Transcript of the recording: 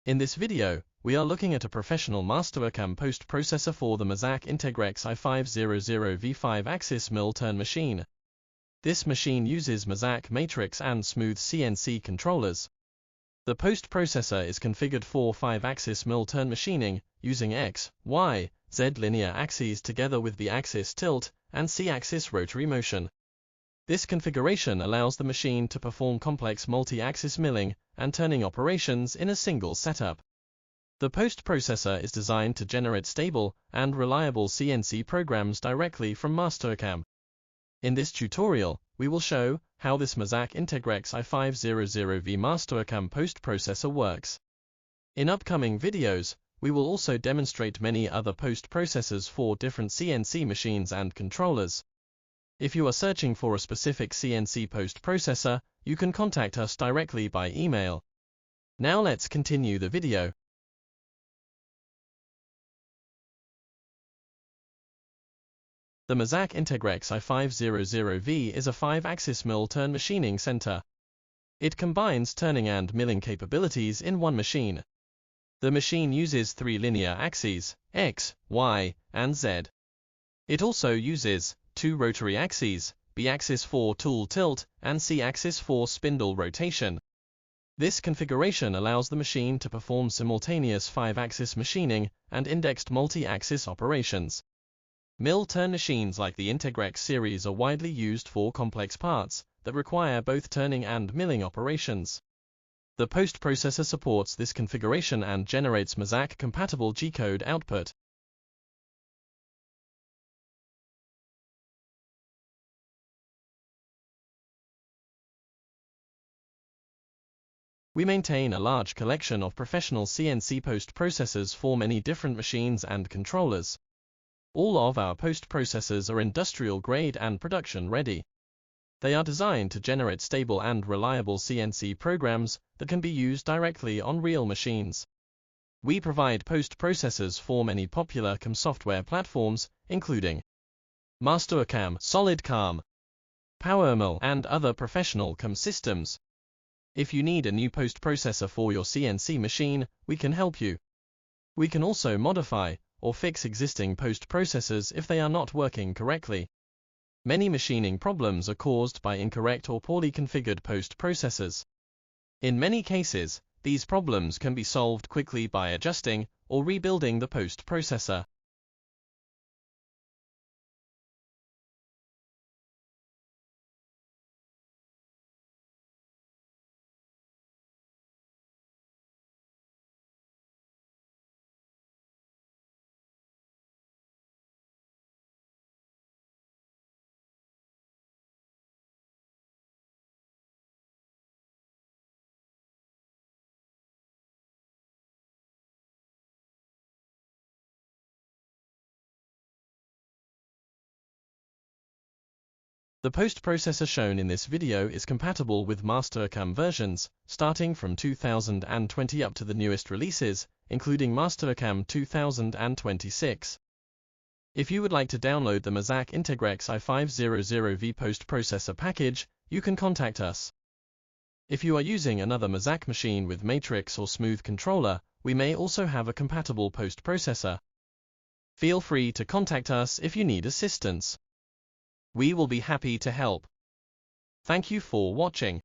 In this video, we are looking at a professional Mastercam post-processor for the Mazak Integrex i-500V 5-axis mill-turn machine. This machine uses Mazak matrix and smooth CNC controllers. The post-processor is configured for 5-axis mill-turn machining using X, Y, Z linear axes together with the axis tilt and C-axis rotary motion. This configuration allows the machine to perform complex multi-axis milling and turning operations in a single setup. The post-processor is designed to generate stable and reliable CNC programs directly from Mastercam. In this tutorial, we will show how this Mazak Integrex i-500V Mastercam post-processor works. In upcoming videos, we will also demonstrate many other post-processors for different CNC machines and controllers. If you are searching for a specific CNC post-processor, you can contact us directly by email. Now let's continue the video. The Mazak Integrex i-500V is a 5-axis mill-turn machining center. It combines turning and milling capabilities in one machine. The machine uses 3 linear axes, X, Y, and Z. It also uses 2 rotary axes, B-axis for tool tilt and C-axis for spindle rotation. This configuration allows the machine to perform simultaneous 5-axis machining and indexed multi-axis operations. Mill-turn machines like the Integrex series are widely used for complex parts that require both turning and milling operations. The post-processor supports this configuration and generates Mazak-compatible G-code output. We maintain a large collection of professional CNC post-processors for many different machines and controllers. All of our post-processors are industrial grade and production ready. They are designed to generate stable and reliable CNC programs that can be used directly on real machines. We provide post-processors for many popular CAM software platforms, including Mastercam, SolidCAM, PowerMill, and other professional CAM systems. If you need a new post-processor for your CNC machine, we can help you. We can also modify or fix existing post-processors if they are not working correctly. Many machining problems are caused by incorrect or poorly configured post-processors. In many cases, these problems can be solved quickly by adjusting or rebuilding the post-processor. The post-processor shown in this video is compatible with Mastercam versions, starting from 2020 up to the newest releases, including Mastercam 2026. If you would like to download the Mazak Integrex i-500V post-processor package, you can contact us. If you are using another Mazak machine with matrix or smooth controller, we may also have a compatible post-processor. Feel free to contact us if you need assistance. We will be happy to help. Thank you for watching.